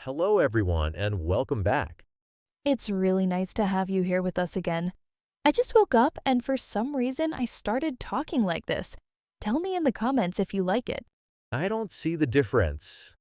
Hello, everyone, and welcome back. It's really nice to have you here with us again. I just woke up and for some reason I started talking like this. Tell me in the comments if you like it. I don't see the difference.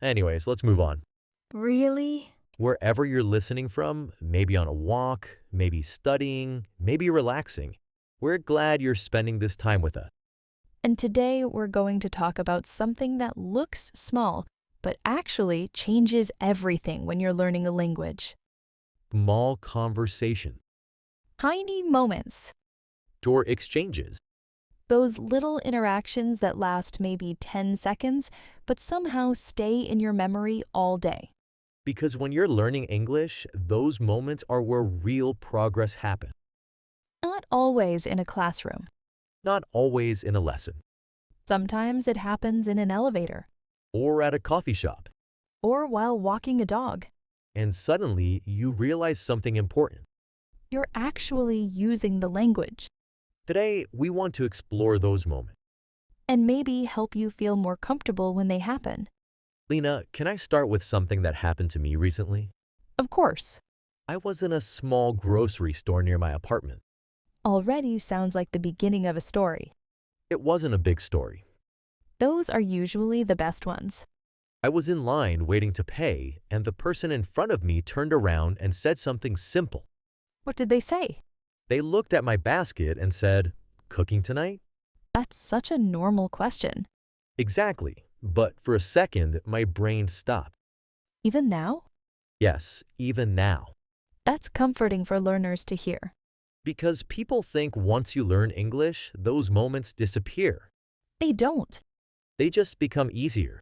Anyways, let's move on. Really? Wherever you're listening from, maybe on a walk, maybe studying, maybe relaxing, we're glad you're spending this time with us. And today we're going to talk about something that looks small, but actually changes everything when you're learning a language. Small conversation, Tiny moments. or exchanges. Those little interactions that last maybe 10 seconds, but somehow stay in your memory all day. Because when you're learning English, those moments are where real progress happens, Not always in a classroom. not always in a lesson Sometimes it happens in an elevator or at a coffee shop. or while walking a dog. And suddenly, you realize something important. You're actually using the language Today, we want to explore those moments. and maybe help you feel more comfortable when they happen. Lena, can I start with something that happened to me recently? Of course, I was in a small grocery store near my apartment. already sounds like the beginning of a story. It wasn't a big story. Those are usually the best ones. I was in line waiting to pay, and the person in front of me turned around and said something simple. What did they say? They looked at my basket and said, "Cooking tonight?" That's such a normal question. Exactly. But for a second, my brain stopped. Even now? Yes, even now. That's comforting for learners to hear. Because people think once you learn English, those moments disappear. They don't. They just become easier.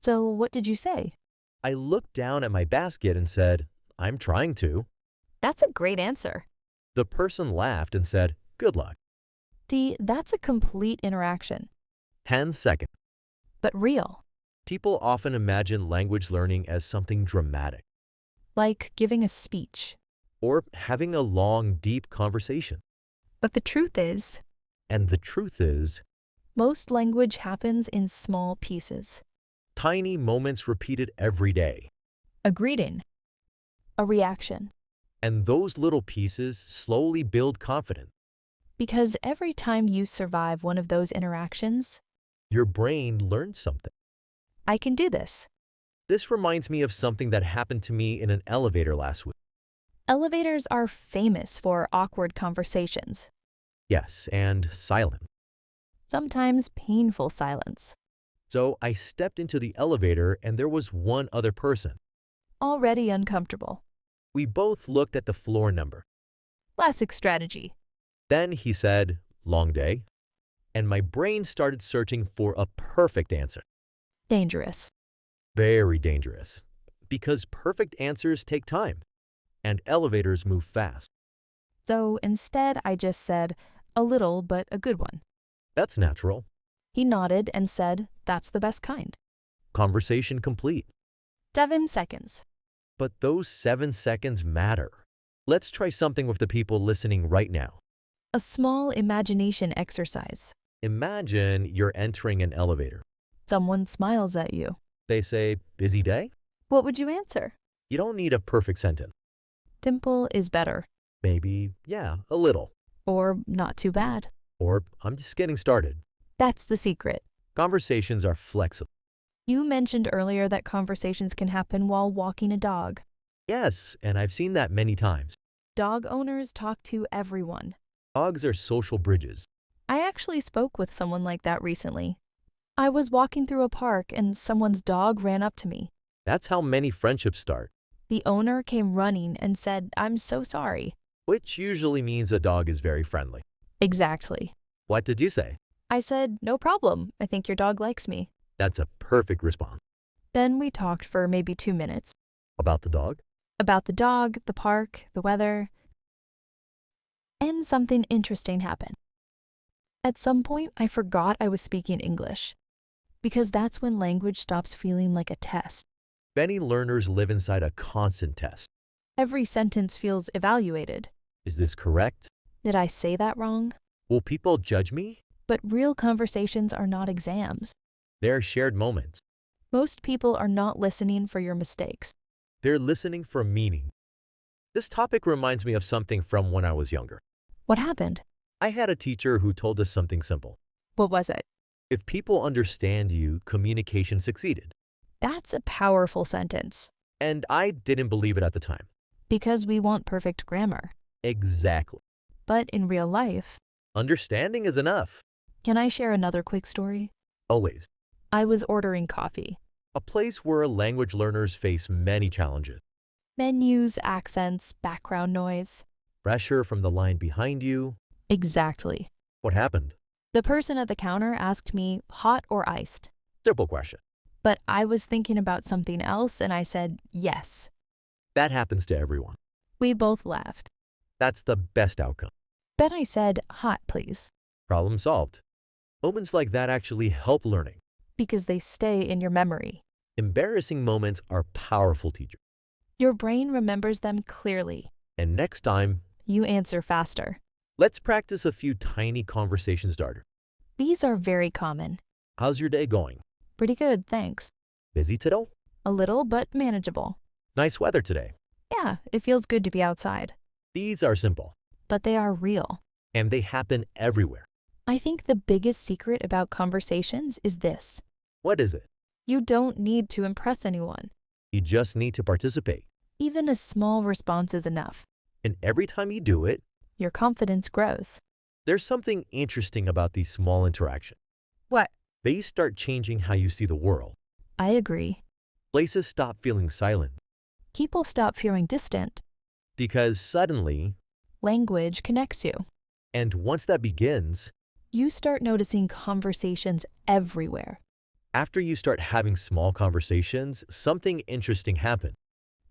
So what did you say? I looked down at my basket and said, "I'm trying to." That's a great answer. The person laughed and said, "Good luck." That's a complete interaction, 10 seconds. but real. People often imagine language learning as something dramatic Like giving a speech. or having a long, deep conversation. But the truth is, And the truth is, most language happens in small pieces. tiny moments repeated every day. A greeting. A reaction. And those little pieces slowly build confidence. Because every time you survive one of those interactions, Your brain learns something. I can do this. This reminds me of something that happened to me in an elevator last week. Elevators are famous for awkward conversations, Yes, and silent. sometimes painful silence. So I stepped into the elevator and there was one other person. Already uncomfortable. We both looked at the floor number. Classic strategy. Then he said, "Long day?" And my brain started searching for a perfect answer. Dangerous. Very dangerous. Because perfect answers take time. And elevators move fast. So instead, I just said, a little, but a good one. That's natural. He nodded and said, that's the best kind. Conversation complete. 7 seconds. But those 7 seconds matter. Let's try something with the people listening right now. A small imagination exercise. Imagine you're entering an elevator. Someone smiles at you. They say, "Busy day?" What would you answer? You don't need a perfect sentence. Simple is better. Maybe, yeah, a little. Or not too bad. Or, "I'm just getting started." That's the secret. Conversations are flexible. You mentioned earlier that conversations can happen while walking a dog. Yes, and I've seen that many times. Dog owners talk to everyone. Dogs are social bridges. I actually spoke with someone like that recently. I was walking through a park and someone's dog ran up to me. That's how many friendships start, The owner came running and said, I'm so sorry. which usually means a dog is very friendly. Exactly. What did you say? I said, no problem. I think your dog likes me. That's a perfect response. Then we talked for maybe 2 minutes. About the dog? About the dog, the park, the weather. And something interesting happened. At some point, I forgot I was speaking English. Because that's when language stops feeling like a test. Many learners live inside a constant test. Every sentence feels evaluated. Is this correct? Did I say that wrong? Will people judge me? But real conversations are not exams. They're shared moments. Most people are not listening for your mistakes. They're listening for meaning. This topic reminds me of something from when I was younger. What happened? I had a teacher who told us something simple. What was it? If people understand you, communication succeeded. That's a powerful sentence. And I didn't believe it at the time. Because we want perfect grammar. Exactly. But in real life, Understanding is enough. can I share another quick story? Always. I was ordering coffee. A place where language learners face many challenges. Menus, accents, background noise. Pressure from the line behind you. Exactly. What happened? The person at the counter asked me, hot or iced? Simple question. But I was thinking about something else and I said, yes. That happens to everyone. We both laughed. That's the best outcome. Then I said, hot, please. Problem solved. Moments like that actually help learning. Because they stay in your memory. Embarrassing moments are powerful teachers. Your brain remembers them clearly. And next time, You answer faster. let's practice a few tiny conversation starters. These are very common. How's your day going? Pretty good, thanks. Busy today? A little, but manageable. Nice weather today. Yeah, it feels good to be outside. These are simple, But they are real. and they happen everywhere. I think the biggest secret about conversations is this. What is it? You don't need to impress anyone. You just need to participate. Even a small response is enough. And every time you do it, Your confidence grows. there's something interesting about these small interactions. What? They start changing how you see the world. I agree. Places stop feeling silent People stop feeling distant. because suddenly, Language connects you. and once that begins, You start noticing conversations everywhere. after you start having small conversations, something interesting happens.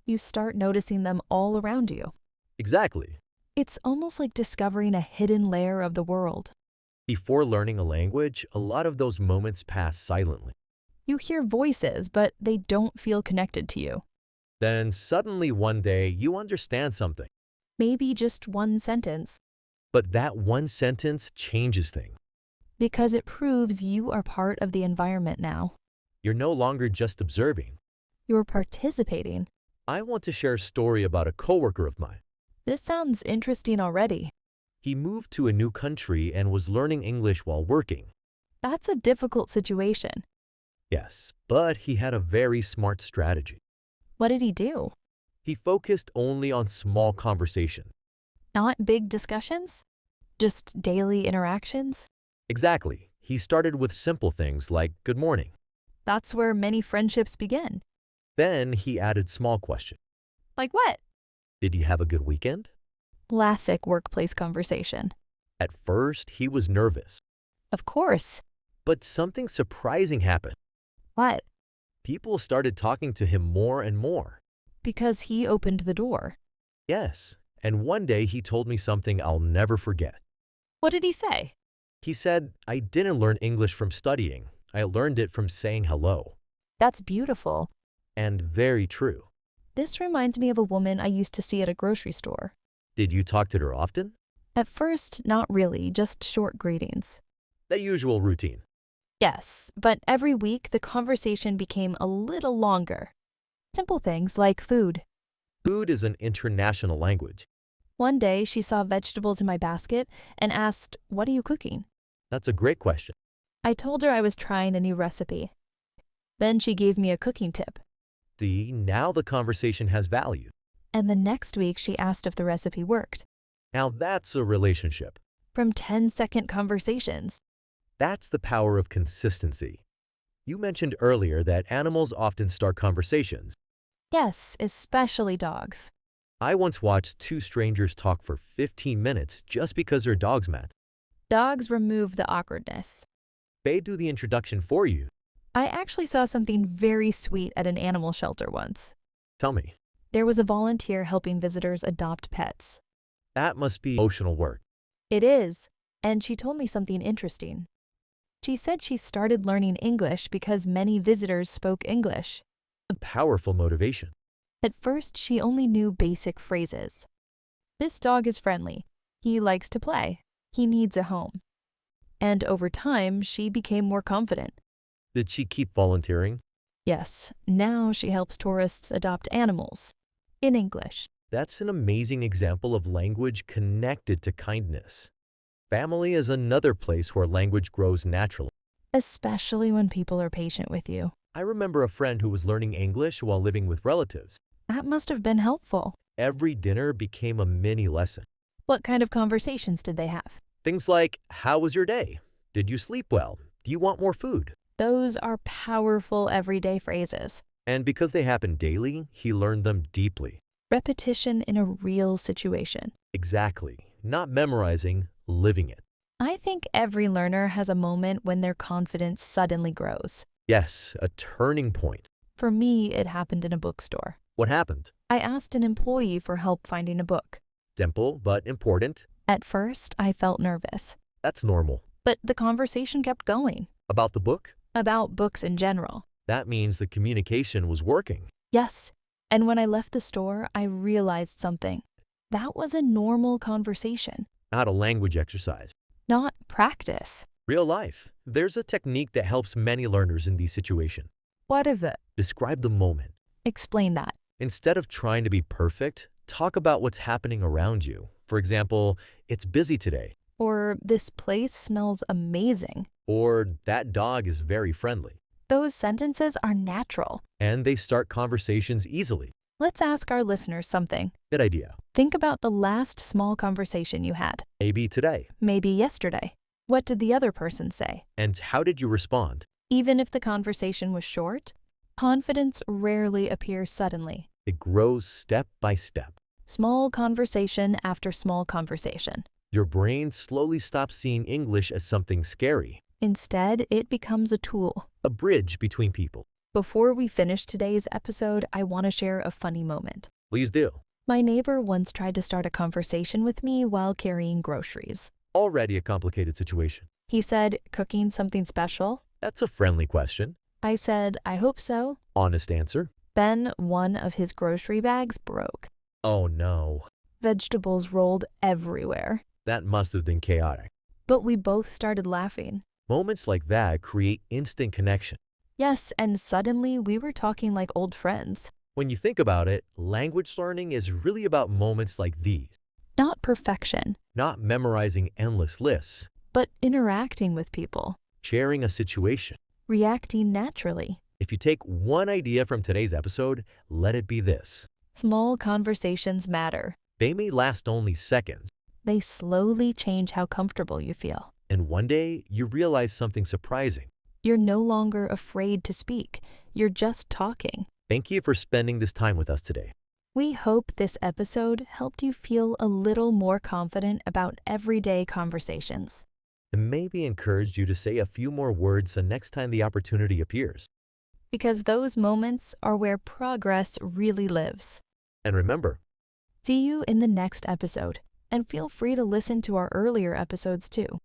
You start noticing them all around you. Exactly. It's almost like discovering a hidden layer of the world. Before learning a language, a lot of those moments pass silently. You hear voices, but they don't feel connected to you. Then suddenly one day you understand something. Maybe just one sentence, But that one sentence changes things. because it proves you are part of the environment now. You're no longer just observing. You're participating. I want to share a story about a coworker of mine. This sounds interesting already. He moved to a new country and was learning English while working. That's a difficult situation. Yes, but he had a very smart strategy. What did he do? He focused only on small conversation. Not big discussions? Just daily interactions? Exactly. He started with simple things like good morning. That's where many friendships begin. Then he added small questions. Like what? Did you have a good weekend? Classic workplace conversation. At first, he was nervous. Of course. But something surprising happened. What? People started talking to him more and more. Because he opened the door. Yes, and one day he told me something I'll never forget. What did he say? He said, I didn't learn English from studying. I learned it from saying hello. That's beautiful. And very true. This reminds me of a woman I used to see at a grocery store. Did you talk to her often? At first, not really, just short greetings. The usual routine. Yes, but every week the conversation became a little longer. Simple things like food. Food is an international language. One day she saw vegetables in my basket and asked, "What are you cooking?" That's a great question. I told her I was trying a new recipe. Then she gave me a cooking tip. See, now the conversation has value. And the next week she asked if the recipe worked. Now that's a relationship. From 10-second conversations. That's the power of consistency. You mentioned earlier that animals often start conversations. Yes, especially dogs. I once watched two strangers talk for 15 minutes just because their dogs met. Dogs remove the awkwardness. They do the introduction for you. I actually saw something very sweet at an animal shelter once. Tell me, There was a volunteer helping visitors adopt pets. that must be emotional work. It is, and she told me something interesting. She said she started learning English because many visitors spoke English. A powerful motivation. At first, she only knew basic phrases. This dog is friendly. He likes to play. He needs a home. And over time, she became more confident. Did she keep volunteering? Yes, now she helps tourists adopt animals. In English. That's an amazing example of language connected to kindness. Family is another place where language grows naturally. Especially when people are patient with you. I remember a friend who was learning English while living with relatives. That must have been helpful. Every dinner became a mini lesson. What kind of conversations did they have? Things like, how was your day? Did you sleep well? Do you want more food? Those are powerful everyday phrases. And because they happen daily, he learned them deeply. Repetition in a real situation. Exactly. Not memorizing, living it. I think every learner has a moment when their confidence suddenly grows. Yes, a turning point. For me, it happened in a bookstore. What happened? I asked an employee for help finding a book. Simple, but important. At first, I felt nervous. That's normal. But the conversation kept going. About the book? About books in general. That means the communication was working. Yes. And when I left the store, I realized something. That was a normal conversation. Not a language exercise. Not practice. Real life. There's a technique that helps many learners in these situations. What is it? Describe the moment. Explain that. Instead of trying to be perfect, talk about what's happening around you. For example, it's busy today. Or this place smells amazing. Or that dog is very friendly. Those sentences are natural. And they start conversations easily. Let's ask our listeners something. Good idea. Think about the last small conversation you had. Maybe today. Maybe yesterday. What did the other person say? And how did you respond? Even if the conversation was short, confidence rarely appears suddenly. It grows step by step. Small conversation after small conversation. Your brain slowly stops seeing English as something scary. Instead, it becomes a tool. A bridge between people. Before we finish today's episode, I want to share a funny moment. Please do. My neighbor once tried to start a conversation with me while carrying groceries. Already a complicated situation. He said, cooking something special? That's a friendly question. I said, I hope so. Honest answer. Then one of his grocery bags broke. Oh no. Vegetables rolled everywhere. That must have been chaotic. But we both started laughing. Moments like that create instant connection. Yes, and suddenly we were talking like old friends. When you think about it, language learning is really about moments like these. Not perfection, Not memorizing endless lists. but interacting with people. Sharing a situation. Reacting naturally. If you take one idea from today's episode, let it be this. Small conversations matter. They may last only seconds, They slowly change how comfortable you feel. and one day you realize something surprising. You're no longer afraid to speak. You're just talking. Thank you for spending this time with us today. We hope this episode helped you feel a little more confident about everyday conversations. And maybe encouraged you to say a few more words the next time the opportunity appears. Because those moments are where progress really lives. And remember, See you in the next episode, and feel free to listen to our earlier episodes too.